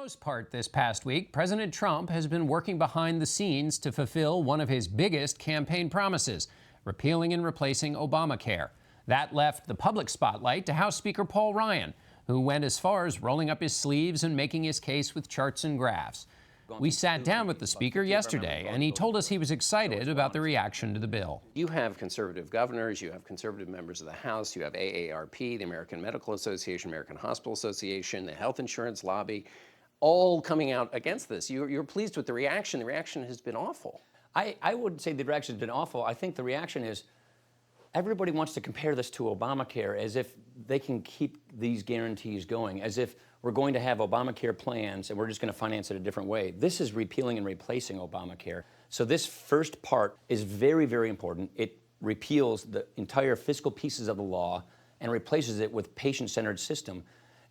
most part this past week, President Trump has been working behind the scenes to fulfill one of his biggest campaign promises, repealing and replacing Obamacare. That left the public spotlight to House Speaker Paul Ryan, who went as far as rolling up his sleeves and making his case with charts and graphs. We sat down with the Speaker yesterday, and he told us he was excited about the reaction to the bill. You have conservative governors, you have conservative members of the House, you have AARP, the American Medical Association, American Hospital Association, the Health Insurance Lobby, all coming out against this. You're pleased with the reaction. The reaction has been awful. I wouldn't say the reaction has been awful. I think the reaction is everybody wants to compare this to Obamacare as if they can keep these guarantees going, as if we're going to have Obamacare plans and we're just going to finance it a different way. This is repealing and replacing Obamacare. So this first part is very, very important. It repeals the entire fiscal pieces of the law and replaces it with patient-centered system.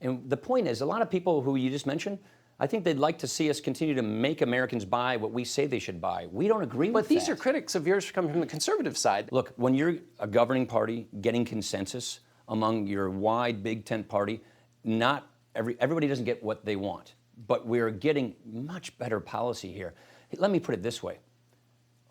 And the point is, a lot of people who you just mentioned, I think they'd like to see us continue to make Americans buy what we say they should buy. We don't agree with that. But these are critics of yours coming from the conservative side. Look, when you're a governing party getting consensus among your wide big tent party, not everybody doesn't get what they want, but we're getting much better policy here. Let me put it this way.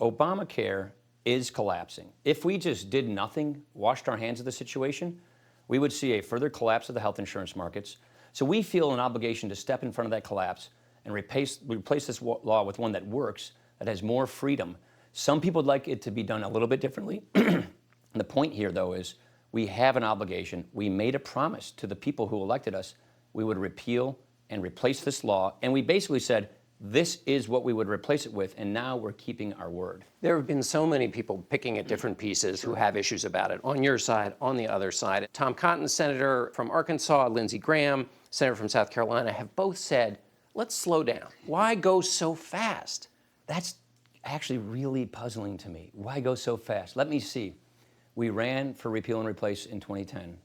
Obamacare is collapsing. If we just did nothing, washed our hands of the situation, we would see a further collapse of the health insurance markets. So we feel an obligation to step in front of that collapse and replace this law with one that works, that has more freedom. Some people would like it to be done a little bit differently. The point here, though, is we have an obligation. We made a promise to the people who elected us we would repeal and replace this law, and we basically said, this is what we would replace it with, and now we're keeping our word. There have been so many people picking at different pieces who have issues about it, on your side, on the other side. Tom Cotton, Senator from Arkansas, Lindsey Graham, Senator from South Carolina, have both said, let's slow down. Why go so fast? That's actually really puzzling to me. Why go so fast? Let me see. We ran for repeal and replace in 2010.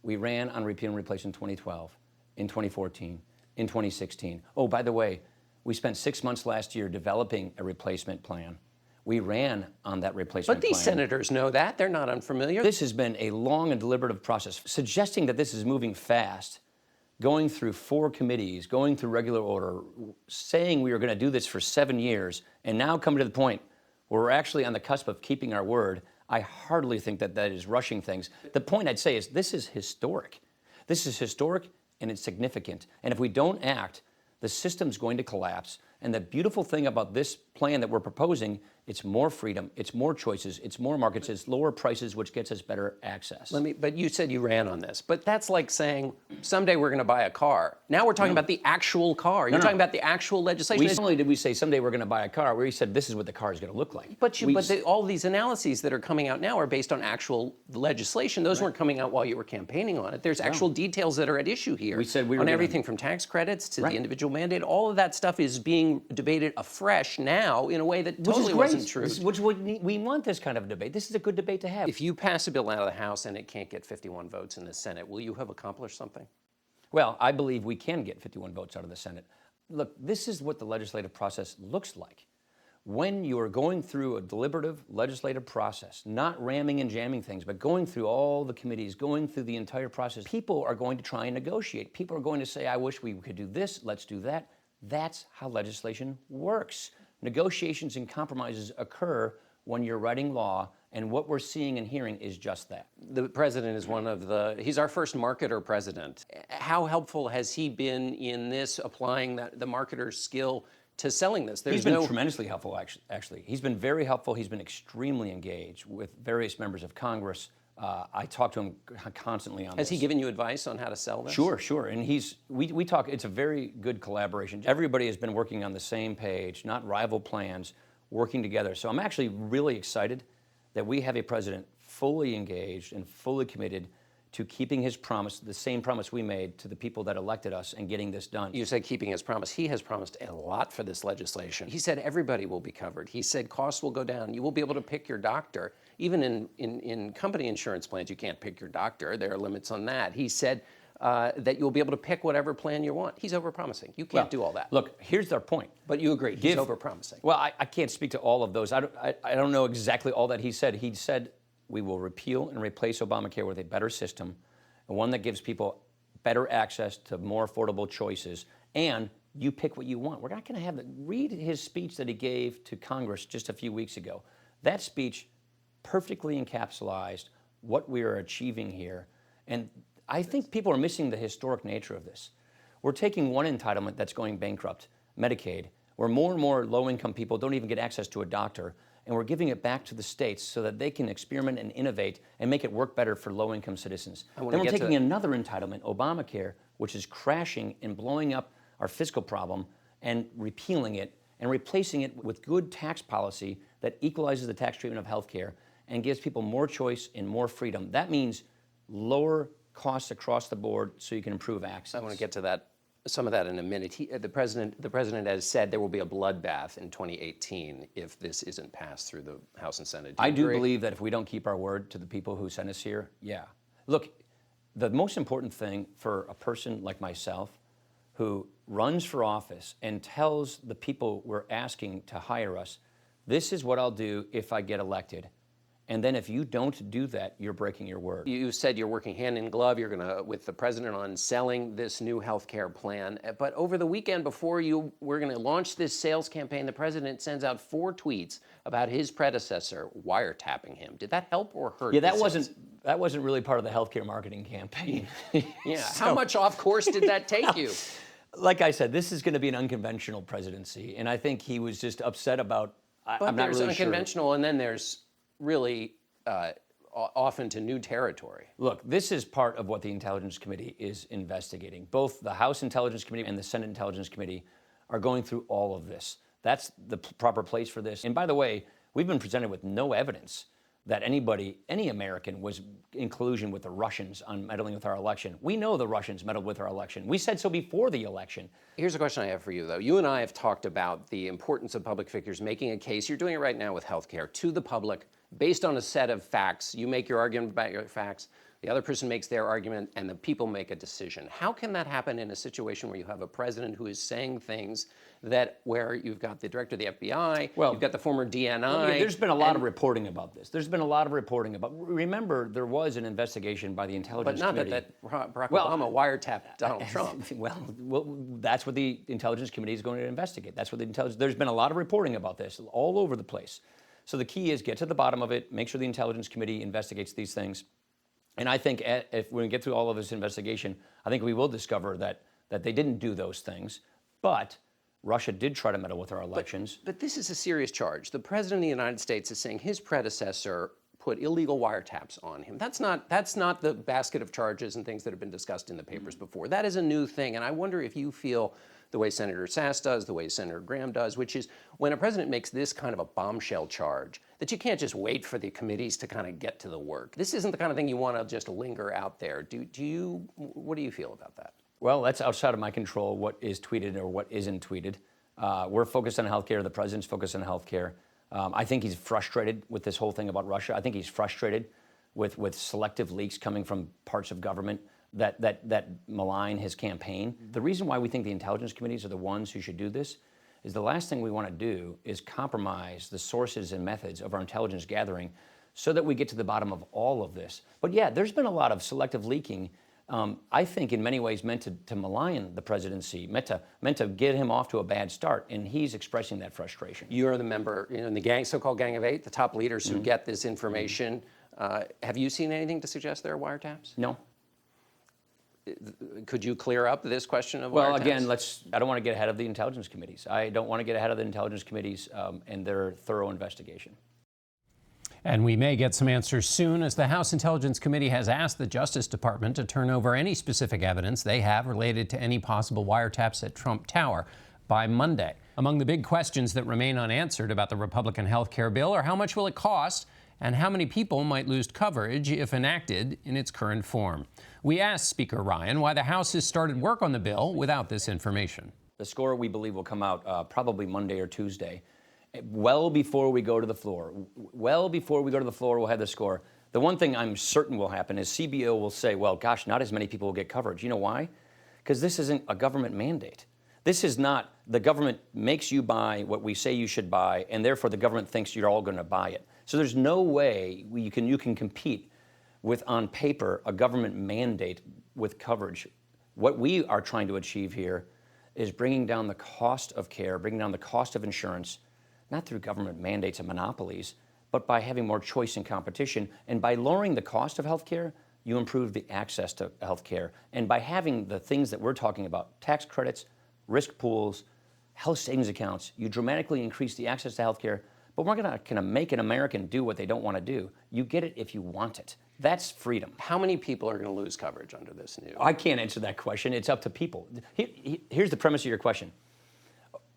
We ran on repeal and replace in 2012. In 2014, in 2016. Oh, by the way, we spent 6 months last year developing a replacement plan. We ran on that replacement plan. But these senators know that. They're not unfamiliar. This has been a long and deliberative process. Suggesting that this is moving fast, going through 4 committees, going through regular order, saying we were going to do this for 7 years, and now coming to the point where we're actually on the cusp of keeping our word, I hardly think that that is rushing things. The point I'd say is this is historic. This is historic and it's significant. And if we don't act, the system's going to collapse. And the beautiful thing about this plan that we're proposing, it's more freedom, it's more choices, it's more markets, it's lower prices, which gets us better access. But you said you ran on this. But that's like saying, someday we're going to buy a car. Now we're talking about the actual car. You're talking about the actual legislation. Not only did we say someday we're going to buy a car, we said this is what the car is going to look like. But all these analyses that are coming out now are based on actual legislation. Those weren't coming out while you were campaigning on it. There's actual details that are at issue here. We said we were on everything from tax credits to the individual mandate. All of that stuff is being debated afresh now in a way that totally wasn't true. We want this kind of debate. This is a good debate to have. If you pass a bill out of the House and it can't get 51 votes in the Senate, will you have accomplished something? Well, I believe we can get 51 votes out of the Senate. Look, this is what the legislative process looks like. When you are going through a deliberative legislative process, not ramming and jamming things, but going through all the committees, going through the entire process, people are going to try and negotiate. People are going to say, I wish we could do this, let's do that. That's how legislation works. Negotiations and compromises occur when you're writing law, and what we're seeing and hearing is just that. The president is he's our first marketer president. How helpful has he been in this, applying the marketer's skill to selling this? He's been tremendously helpful, actually. He's been very helpful. He's been extremely engaged with various members of Congress. I talk to him constantly on this. Has he given you advice on how to sell this? Sure. And we talk, it's a very good collaboration. Everybody has been working on the same page, not rival plans, working together. So I'm actually really excited that we have a president fully engaged and fully committed to keeping his promise, the same promise we made to the people that elected us, and getting this done. You said keeping his promise. He has promised a lot for this legislation. He said everybody will be covered. He said costs will go down. You will be able to pick your doctor. Even in company insurance plans, you can't pick your doctor. There are limits on that. He said that you'll be able to pick whatever plan you want. He's overpromising. You can't do all that. Look, here's our point. But you agree, he's overpromising. Well, I can't speak to all of those. I don't know exactly all that he said. He said we will repeal and replace Obamacare with a better system, and one that gives people better access to more affordable choices, and you pick what you want. We're not going to have that. Read his speech that he gave to Congress just a few weeks ago. That speech perfectly encapsulated what we are achieving here. And I think people are missing the historic nature of this. We're taking one entitlement that's going bankrupt, Medicaid, where more and more low-income people don't even get access to a doctor, and we're giving it back to the states so that they can experiment and innovate and make it work better for low-income citizens. Then we're taking another entitlement, Obamacare, which is crashing and blowing up our fiscal problem, and repealing it and replacing it with good tax policy that equalizes the tax treatment of health care and gives people more choice and more freedom. That means lower costs across the board so you can improve access. I want to get to some of that in a minute. The president has said there will be a bloodbath in 2018 if this isn't passed through the House and Senate. I do believe that if we don't keep our word to the people who sent us here, yeah. Look, the most important thing for a person like myself who runs for office and tells the people we're asking to hire us, this is what I'll do if I get elected. And then if you don't do that, you're breaking your word. You said you're working hand in glove. You're going to, with the president, on selling this new health care plan. But over the weekend before we're going to launch this sales campaign, the president sends out 4 tweets about his predecessor wiretapping him. Did that help or hurt? Yeah, that wasn't really part of the healthcare marketing campaign. Yeah. How much off course did that take you? Like I said, this is going to be an unconventional presidency, and I think he was just upset about. But I'm not there's really unconventional, and then there's really off into new territory. Look, this is part of what the Intelligence Committee is investigating. Both the House Intelligence Committee and the Senate Intelligence Committee are going through all of this. That's the proper place for this. And by the way, we've been presented with no evidence that any American was in collusion with the Russians on meddling with our election. We know the Russians meddled with our election. We said so before the election. Here's a question I have for you, though. You and I have talked about the importance of public figures making a case. You're doing it right now with healthcare to the public based on a set of facts. You make your argument about your facts. The other person makes their argument, and the people make a decision. How can that happen in a situation where you have a president who is saying things where you've got the director of the FBI, you've got the former DNI? There's been a lot of reporting about this. Remember, there was an investigation by the Intelligence Committee. But not that Barack Obama wiretapped Donald Trump. Well, that's what the Intelligence Committee is going to investigate. There's been a lot of reporting about this all over the place. So the key is get to the bottom of it, make sure the Intelligence Committee investigates these things. And I think if we get through all of this investigation, I think we will discover that they didn't do those things. But Russia did try to meddle with our elections. But this is a serious charge. The president of the United States is saying his predecessor put illegal wiretaps on him. That's not the basket of charges and things that have been discussed in the papers before. That is a new thing. And I wonder if you feel the way Senator Sass does, the way Senator Graham does, which is when a president makes this kind of a bombshell charge, that you can't just wait for the committees to kind of get to the work. This isn't the kind of thing you want to just linger out there. What do you feel about that? Well, that's outside of my control, what is tweeted or what isn't tweeted. We're focused on healthcare. The president's focused on healthcare. I think he's frustrated with this whole thing about Russia. I think he's frustrated with selective leaks coming from parts of government that malign his campaign. The reason why we think the intelligence committees are the ones who should do this is the last thing we want to do is compromise the sources and methods of our intelligence gathering so that we get to the bottom of all of this. But yeah, there's been a lot of selective leaking, I think in many ways meant to malign the presidency, meant to get him off to a bad start, and he's expressing that frustration. You're the member in the so-called Gang of Eight, the top leaders who get this information. Have you seen anything to suggest there are wiretaps? No. Could you clear up this question of wiretaps? Well, again, I don't want to get ahead of the intelligence committees. I don't want to get ahead of the intelligence committees and their thorough investigation. And we may get some answers soon, as the House Intelligence Committee has asked the Justice Department to turn over any specific evidence they have related to any possible wiretaps at Trump Tower by Monday. Among the big questions that remain unanswered about the Republican health care bill are how much will it cost and how many people might lose coverage if enacted in its current form. We asked Speaker Ryan why the House has started work on the bill without this information. The score, we believe, will come out probably Monday or Tuesday, well before we go to the floor. Well before we go to the floor, we'll have the score. The one thing I'm certain will happen is CBO will say, well, gosh, not as many people will get coverage. You know why? Because this isn't a government mandate. This is not the government makes you buy what we say you should buy, and therefore the government thinks you're all going to buy it. So there's no way you can compete with, on paper, a government mandate with coverage. What we are trying to achieve here is bringing down the cost of care, bringing down the cost of insurance, not through government mandates and monopolies, but by having more choice and competition. And by lowering the cost of healthcare, you improve the access to healthcare. And by having the things that we're talking about, tax credits, risk pools, health savings accounts, you dramatically increase the access to healthcare. But we're not going to make an American do what they don't want to do. You get it if you want it. That's freedom. How many people are going to lose coverage under this new? I can't answer that question. It's up to people. Here's the premise of your question.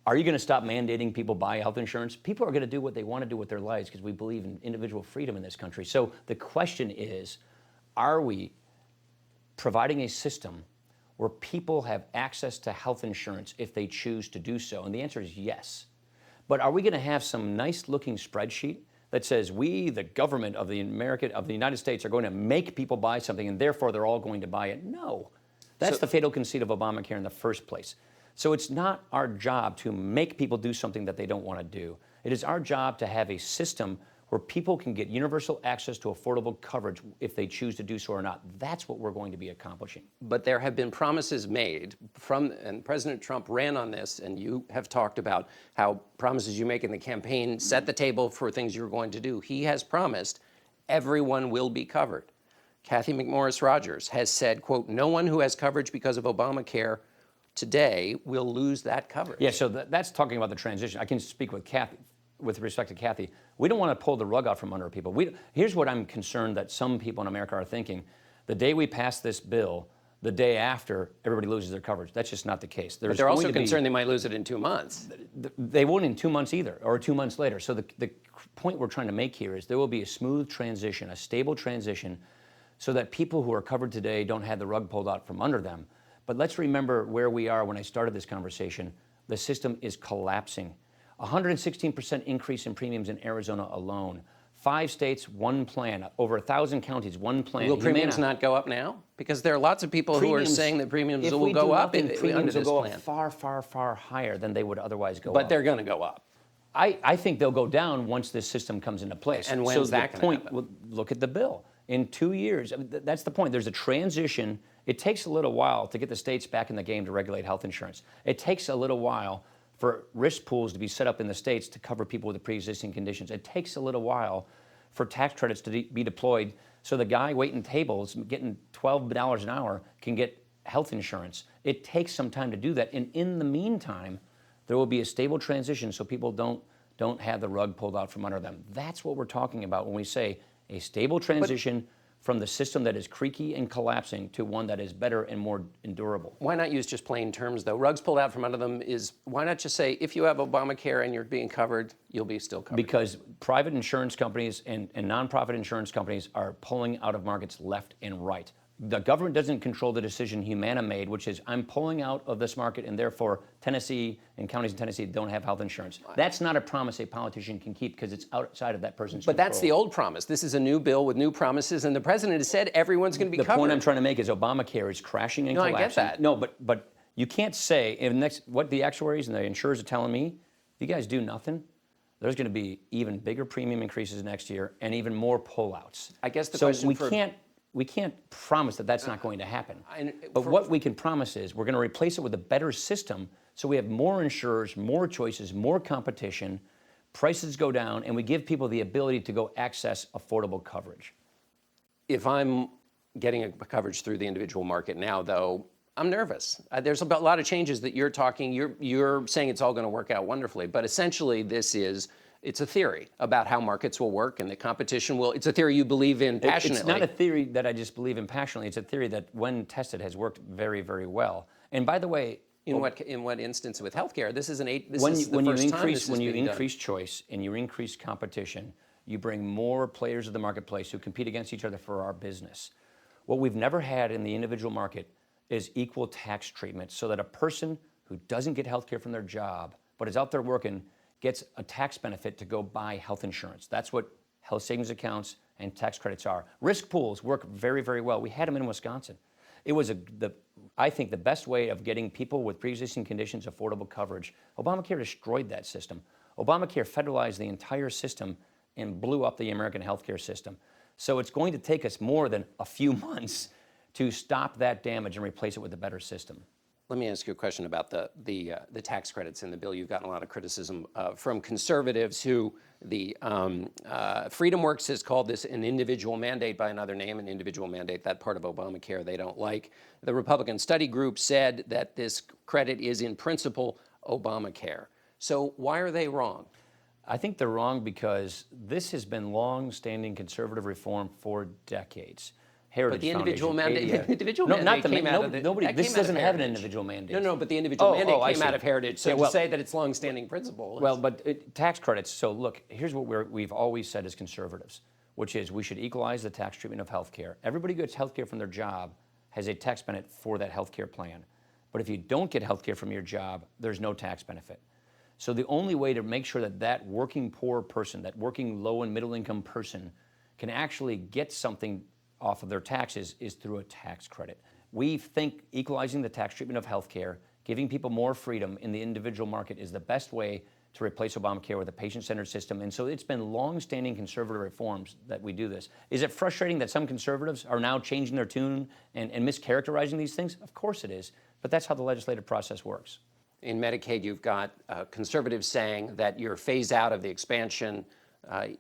Are you going to stop mandating people buy health insurance? People are going to do what they want to do with their lives because we believe in individual freedom in this country. So the question is, are we providing a system where people have access to health insurance if they choose to do so? And the answer is yes. But are we going to have some nice-looking spreadsheet that says we, the government of the United States, are going to make people buy something and therefore they're all going to buy it? No. That's the fatal conceit of Obamacare in the first place. So it's not our job to make people do something that they don't want to do. It is our job to have a system where people can get universal access to affordable coverage if they choose to do so or not. That's what we're going to be accomplishing. But there have been promises made and President Trump ran on this, and you have talked about how promises you make in the campaign set the table for things you're going to do. He has promised everyone will be covered. Kathy McMorris Rodgers has said, quote, no one who has coverage because of Obamacare today will lose that coverage. Yeah, so that's talking about the transition. I can speak with Kathy. With respect to Kathy, we don't want to pull the rug out from under people. Here's what I'm concerned that some people in America are thinking. The day we pass this bill, the day after, everybody loses their coverage. That's just not the case. But they're also concerned they might lose it in 2 months. They won't in 2 months either, or 2 months later. So the point we're trying to make here is there will be a smooth transition, a stable transition, so that people who are covered today don't have the rug pulled out from under them. But let's remember where we are when I started this conversation. The system is collapsing. 116% increase in premiums in Arizona alone. 5 states, one plan. Over 1,000 counties, one plan. Will premiums not go up now? Because there are lots of people who are saying that premiums will go up under this plan. Premiums will go up far, far, far higher than they would otherwise go up. But they're going to go up. I think they'll go down once this system comes into place. And when's that going to happen? Well, look at the bill. In 2 years, that's the point. There's a transition. It takes a little while to get the states back in the game to regulate health insurance. It takes a little while for risk pools to be set up in the states to cover people with pre-existing conditions. It takes a little while for tax credits to be deployed so the guy waiting tables getting $12 an hour can get health insurance. It takes some time to do that. And in the meantime, there will be a stable transition so people don't have the rug pulled out from under them. That's what we're talking about when we say a stable transition from the system that is creaky and collapsing to one that is better and more endurable. Why not use just plain terms, though? Rugs pulled out from under them why not just say, if you have Obamacare and you're being covered, you'll be still covered? Because private insurance companies and nonprofit insurance companies are pulling out of markets left and right. The government doesn't control the decision Humana made, which is I'm pulling out of this market and therefore Tennessee and counties in Tennessee don't have health insurance. That's not a promise a politician can keep because it's outside of that person's control. But that's the old promise. This is a new bill with new promises, and the president has said everyone's going to be covered. The point I'm trying to make is Obamacare is crashing and collapsing. I get that. No, but you can't say, what the actuaries and the insurers are telling me, if you guys do nothing, there's going to be even bigger premium increases next year and even more pullouts. I guess the question we can't promise that that's not going to happen. But what we can promise is we're going to replace it with a better system so we have more insurers, more choices, more competition, prices go down, and we give people the ability to go access affordable coverage. If I'm getting a coverage through the individual market now, though, I'm nervous. There's a lot of changes that you're talking. You're saying it's all going to work out wonderfully, but essentially it's a theory about how markets will work and the competition will. It's a theory you believe in passionately. It's not a theory that I just believe in passionately. It's a theory that, when tested, has worked very, very well. And by the way, in what instance with healthcare? This is the when first time this is when you being increase done. choice and you increase competition, you bring more players to the marketplace who compete against each other for our business. What we've never had in the individual market is equal tax treatment, so that a person who doesn't get health care from their job but is out there working gets a tax benefit to go buy health insurance. That's what health savings accounts and tax credits are. Risk pools work very, very well. We had them in Wisconsin. It was, I think, the best way of getting people with pre-existing conditions affordable coverage. Obamacare destroyed that system. Obamacare federalized the entire system and blew up the American healthcare system. So it's going to take us more than a few months to stop that damage and replace it with a better system. Let me ask you a question about the tax credits in the bill. You've gotten a lot of criticism from conservatives who Freedom Works has called this an individual mandate by another name, an individual mandate. That part of Obamacare they don't like. The Republican study group said that this credit is in principle Obamacare. So why are they wrong? I think they're wrong because this has been long-standing conservative reform for decades. Heritage But the individual Foundation, mandate, the individual no, mandate not the came out of the, nobody. that This came out of doesn't have an Heritage. individual mandate. No, but the individual mandate I came see. out of Heritage. So Yeah, well, to say that it's long-standing principle. Well, but tax credits. So look, here's what we've always said as conservatives, which is we should equalize the tax treatment of health care. Everybody who gets health care from their job has a tax benefit for that health care plan. But if you don't get health care from your job, there's no tax benefit. So the only way to make sure that that working poor person, that working low and middle income person can actually get something off of their taxes is through a tax credit. We think equalizing the tax treatment of health care, giving people more freedom in the individual market is the best way to replace Obamacare with a patient-centered system. And so it's been long-standing conservative reforms that we do this. Is it frustrating that some conservatives are now changing their tune and mischaracterizing these things? Of course it is, but that's how the legislative process works. In Medicaid, you've got conservatives saying that your phase out of the expansion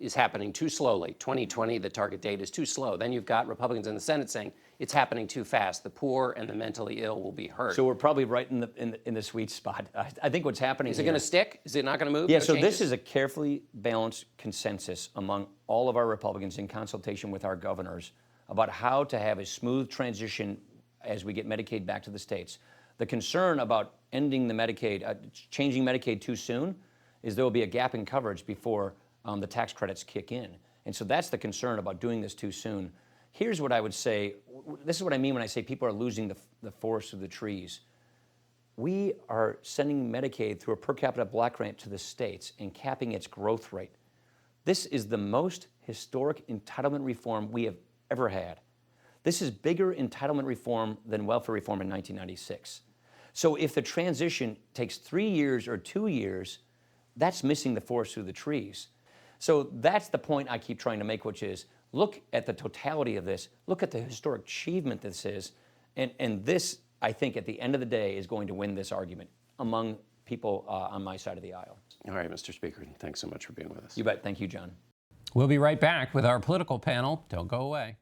is happening too slowly. 2020, the target date, is too slow. Then you've got Republicans in the Senate saying it's happening too fast. The poor and the mentally ill will be hurt. So we're probably right in the sweet spot. I think what's happening is it going to stick? Is it not going to move? Yeah, No so changes? this is a carefully balanced consensus among all of our Republicans in consultation with our governors about how to have a smooth transition as we get Medicaid back to the states. The concern about ending the Medicaid, changing Medicaid too soon, is there will be a gap in coverage before the tax credits kick in. And so that's the concern about doing this too soon. Here's what I would say. This is what I mean when I say people are losing the forest through the trees. We are sending Medicaid through a per capita block grant to the states and capping its growth rate. This is the most historic entitlement reform we have ever had. This is bigger entitlement reform than welfare reform in 1996. So if the transition takes 3 years or 2 years, that's missing the forest through the trees. So that's the point I keep trying to make, which is look at the totality of this, look at the historic achievement this is, and this, I think, at the end of the day, is going to win this argument among people on my side of the aisle. All right, Mr. Speaker, thanks so much for being with us. You bet. Thank you, John. We'll be right back with our political panel. Don't go away.